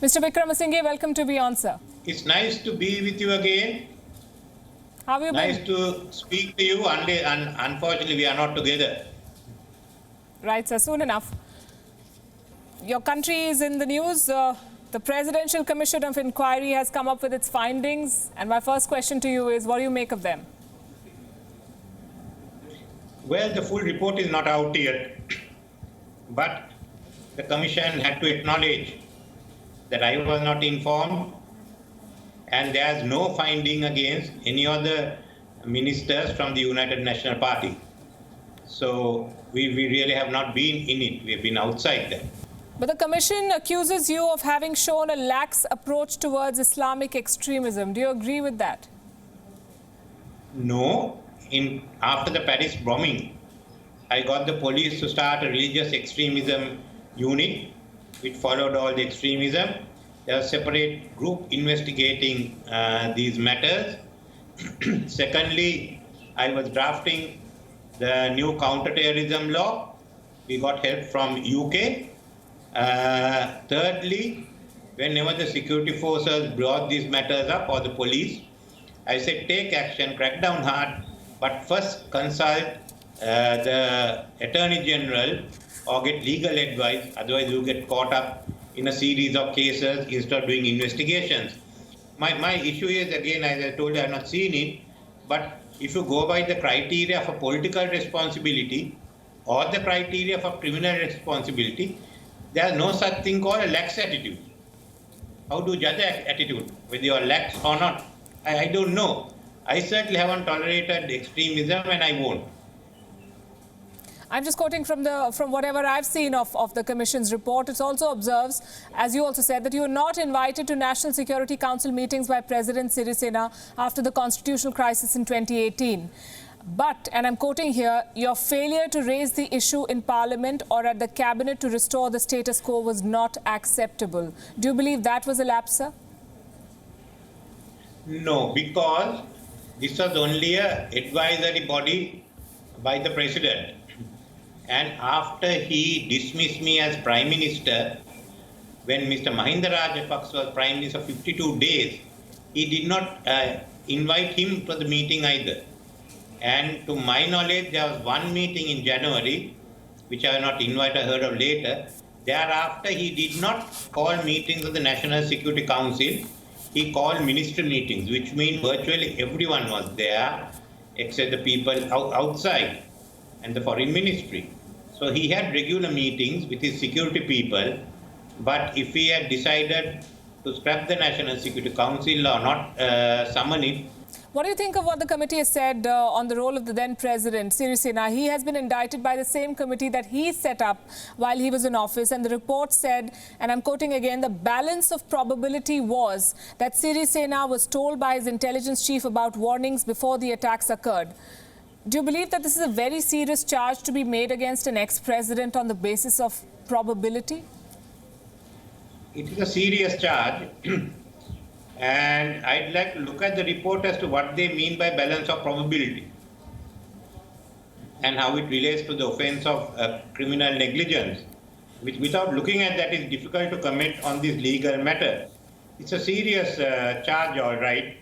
Mr. Vikramasinghe, welcome to Beyond, sir. It's nice to be with you again. How have you Nice been? to speak to you. Unfortunately, we are not together. Right, sir. Soon enough. Your country is in the news. The Presidential Commission of Inquiry has come up with its findings. And my first question to you is, what do you make of them? Well, the full report is not out yet. But the Commission had to acknowledge that I was not informed. And there's no finding against any other ministers from the United National Party. So we really have not been in it. We've been outside that. But the Commission accuses you of having shown a lax approach towards Islamic extremism. Do you agree with that? No. After the Paris bombing, I got the police to start a religious extremism unit, which followed all the extremism. There was a separate group investigating these matters. Secondly, I was drafting the new counter-terrorism law. We got help from UK. Thirdly, whenever the security forces brought these matters up, or the police, I said take action, crack down hard, but first consult the Attorney General or get legal advice, otherwise you get caught up in a series of cases instead of doing investigations. My issue is, again, as I told you, I have not seen it, but if you go by the criteria for political responsibility or the criteria for criminal responsibility, there is no such thing called a lax attitude. How do you judge attitude, whether you are lax or not? I don't know. I certainly haven't tolerated extremism, and I won't. I'm just quoting from whatever I've seen of the Commission's report. It also observes, as you also said, that you were not invited to National Security Council meetings by President Sirisena after the constitutional crisis in 2018. But, and I'm quoting here, your failure to raise the issue in Parliament or at the Cabinet to restore the status quo was not acceptable. Do you believe that was a lapse, sir? No, because this was only an advisory body by the President. And after he dismissed me as Prime Minister, when Mr. Mahinda Rajapaksa was Prime Minister for 52 days, he did not invite him to the meeting either. And to my knowledge, there was one meeting in January, which I was not invited, I heard of later. Thereafter, he did not call meetings of the National Security Council. He called ministry meetings, which means virtually everyone was there, except the people outside and the Foreign Ministry. So he had regular meetings with his security people, but if he had decided to scrap the National Security Council or not summon it. What do you think of what the committee has said on the role of the then President, Sirisena? He has been indicted by the same committee that he set up while he was in office. And the report said, and I'm quoting again, the balance of probability was that Sirisena was told by his intelligence chief about warnings before the attacks occurred. Do you believe that this is a very serious charge to be made against an ex-president on the basis of probability? It is a serious charge. And I'd like to look at the report as to what they mean by balance of probability and how it relates to the offense of criminal negligence, which without looking at that is difficult to comment on this legal matter. It's a serious charge, all right.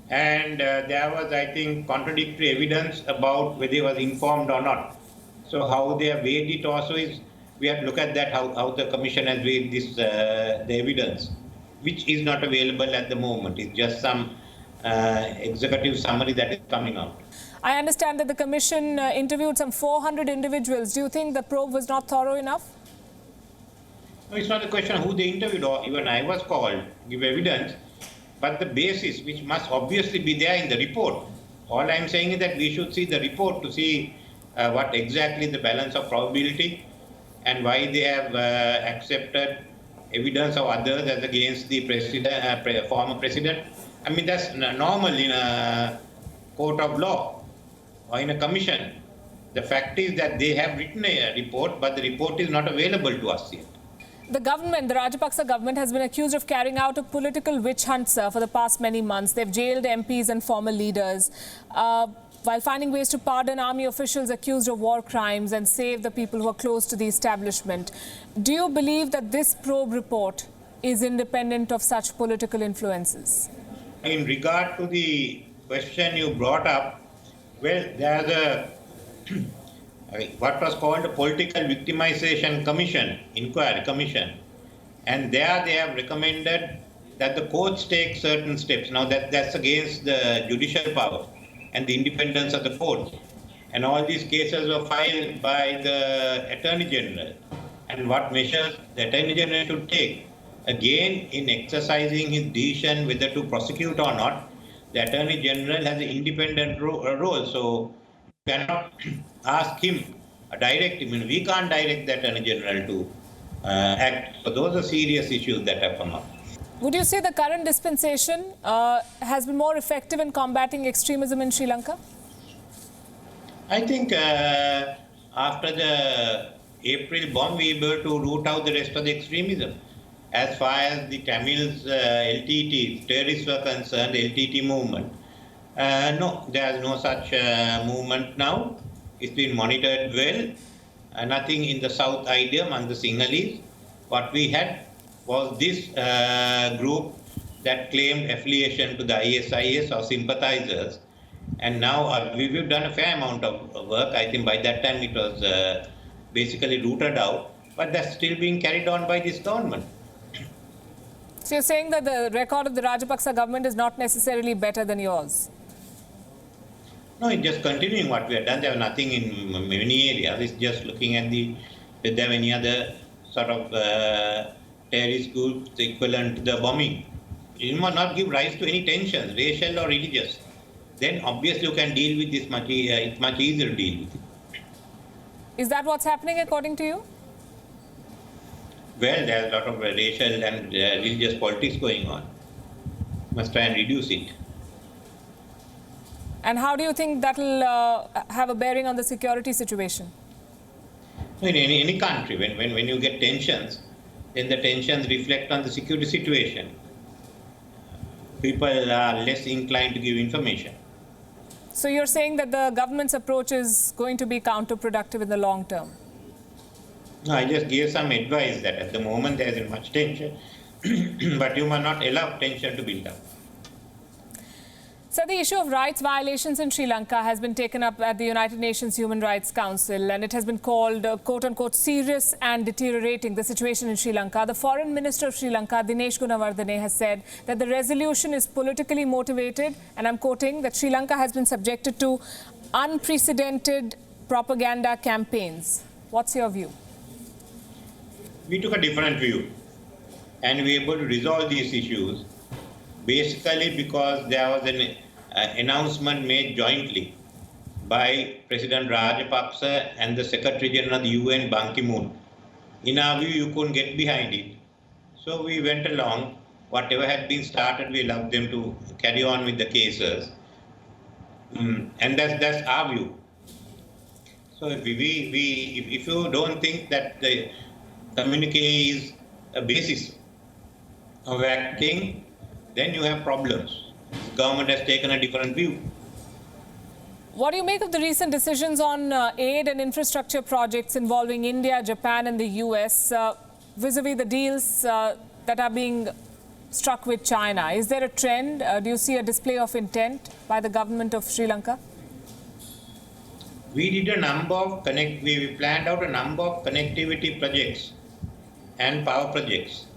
And there was, I think, contradictory evidence about whether he was informed or not. So how they have weighed it also is, we have to look at that, how the Commission has weighed this, the evidence, which is not available at the moment. It's just some executive summary that is coming out. I understand that the Commission interviewed some 400 individuals. Do you think the probe was not thorough enough? No, it's not a question of who they interviewed, or even I was called to give evidence, but the basis, which must obviously be there in the report. All I'm saying is that we should see the report to see what exactly the balance of probability and why they have accepted evidence of others as against the president, former president. I mean, that's normal in a court of law or in a commission. The fact is that they have written a report, but the report is not available to us yet. The government, the Rajapaksa government, has been accused of carrying out a political witch hunt, sir, for the past many months. They've jailed MPs and former leaders, while finding ways to pardon army officials accused of war crimes and save the people who are close to the establishment. Do you believe that this probe report is independent of such political influences? In regard to the question you brought up, well, there's a what was called a political victimization commission, inquiry commission, and there they have recommended that the courts take certain steps. Now that's against the judicial power and the independence of the courts. And all these cases were filed by the Attorney General. And what measures the Attorney General should take? Again, in exercising his decision whether to prosecute or not, the Attorney General has an independent role. So you cannot ask him, direct him. I mean, we can't direct the Attorney General to act. So those are serious issues that have come up. Would you say the current dispensation has been more effective in combating extremism in Sri Lanka? I think after the April bomb, we were able to root out the rest of the extremism. As far as the Tamils, LTT, terrorists were concerned, LTT movement, no, there is no such movement now. It's been monitored well. Nothing in the South Idiom and the Sinhalese. What we had was this group that claimed affiliation to the ISIS or sympathizers. And now we've done a fair amount of work. I think by that time it was basically rooted out, but that's still being carried on by this government. So you're saying that the record of the Rajapaksa government is not necessarily better than yours? No, it's just continuing what we have done. There was nothing in many areas. It's just looking at if there are any other sort of terrorist groups equivalent to the bombing. You must not give rise to any tensions, racial or religious. Then obviously you can deal with this much. It's much easier to deal with it. Is that what's happening according to you? Well, there's a lot of racial and religious politics going on. Must try and reduce it. And how do you think that will have a bearing on the security situation? In any country, when you get tensions, then the tensions reflect on the security situation. People are less inclined to give information. So you're saying that the government's approach is going to be counterproductive in the long term? No, I just gave some advice that at the moment there isn't much tension, but you must not allow tension to build up. So the issue of rights violations in Sri Lanka has been taken up at the United Nations Human Rights Council, and it has been called, quote-unquote, serious and deteriorating, the situation in Sri Lanka. The Foreign Minister of Sri Lanka, Dinesh Gunawardene, has said that the resolution is politically motivated, and I'm quoting, that Sri Lanka has been subjected to unprecedented propaganda campaigns. What's your view? We took a different view, and we were able to resolve these issues basically because there was an announcement made jointly by President Rajapaksa and the Secretary General of the UN, Ban Ki-moon. In our view, you couldn't get behind it. So we went along. Whatever had been started, we allowed them to carry on with the cases. And that's our view. So if you don't think that the communique is a basis of acting, then you have problems. The government has taken a different view. What do you make of the recent decisions on aid and infrastructure projects involving India, Japan and the US vis-a-vis the deals that are being struck with China? Is there a trend? Do you see a display of intent by the government of Sri Lanka? We did a number of we planned out a number of connectivity projects and power projects,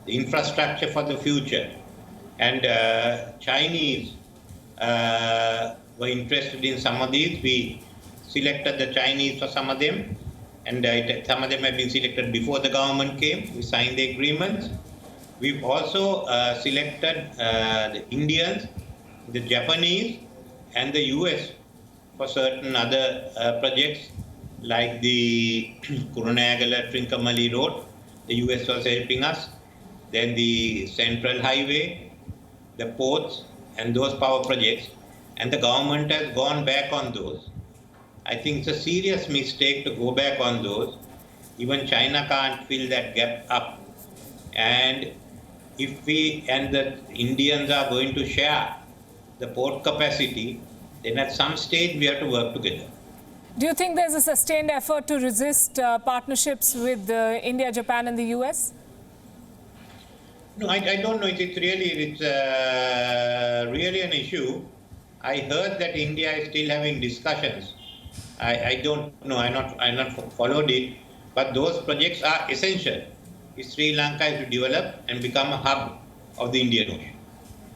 the infrastructure for the future. And Chinese were interested in some of these. We selected the Chinese for some of them, and some of them have been selected before the government came. We signed the agreements. We've also selected the Indians, the Japanese, and the US for certain other projects like the Kurunegala-Trincomalee Road. The US was helping us. Then the Central Highway, the ports, and those power projects. And the government has gone back on those. I think it's a serious mistake to go back on those. Even China can't fill that gap up. And if we and the Indians are going to share the port capacity, then at some stage we have to work together. Do you think there's a sustained effort to resist partnerships with India, Japan and the US? No, I don't know. It's really an issue. I heard that India is still having discussions. I don't know. I not followed it, but those projects are essential if Sri Lanka is to develop and become a hub of the Indian Ocean.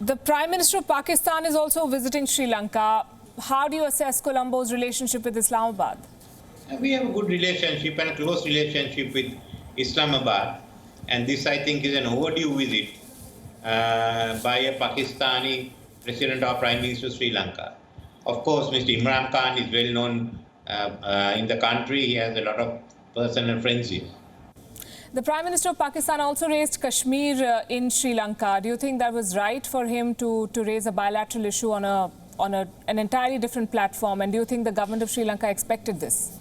The Prime Minister of Pakistan is also visiting Sri Lanka. How do you assess Colombo's relationship with Islamabad? We have a good relationship and a close relationship with Islamabad, and this I think is an overdue visit by a Pakistani President or Prime Minister of Sri Lanka. Of course, Mr. Imran Khan is well known in the country. He has a lot of personal friends here. The Prime Minister of Pakistan also raised Kashmir in Sri Lanka. Do you think that was right for him to raise a bilateral issue on an entirely different platform? And do you think the government of Sri Lanka expected this?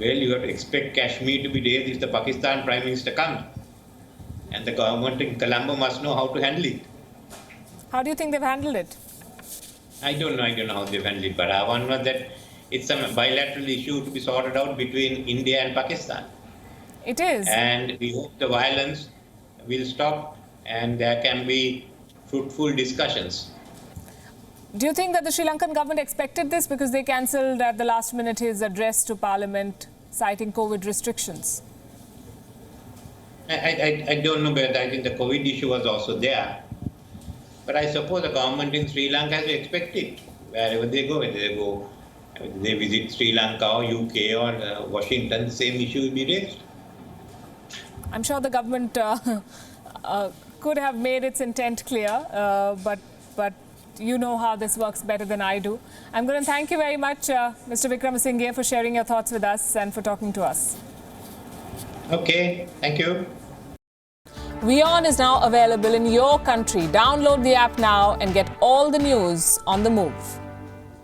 Well, you have to expect Kashmir to be raised if the Pakistan Prime Minister comes. And the government in Colombo must know how to handle it. How do you think they've handled it? I don't know how they've handled it, but I want to know that it's a bilateral issue to be sorted out between India and Pakistan. It is. And we hope the violence will stop and there can be fruitful discussions. Do you think that the Sri Lankan government expected this because they cancelled at the last minute his address to Parliament citing COVID restrictions? I don't know, but I think the COVID issue was also there. But I suppose the government in Sri Lanka has to expect it. Wherever they go, whether they visit Sri Lanka or UK or Washington, the same issue will be raised. I'm sure the government could have made its intent clear, but you know how this works better than I do. I'm going to thank you very much, Mr. Vikramasinghe, for sharing your thoughts with us and for talking to us. Okay, thank you. WION is now available in your country. Download the app now and get all the news on the move.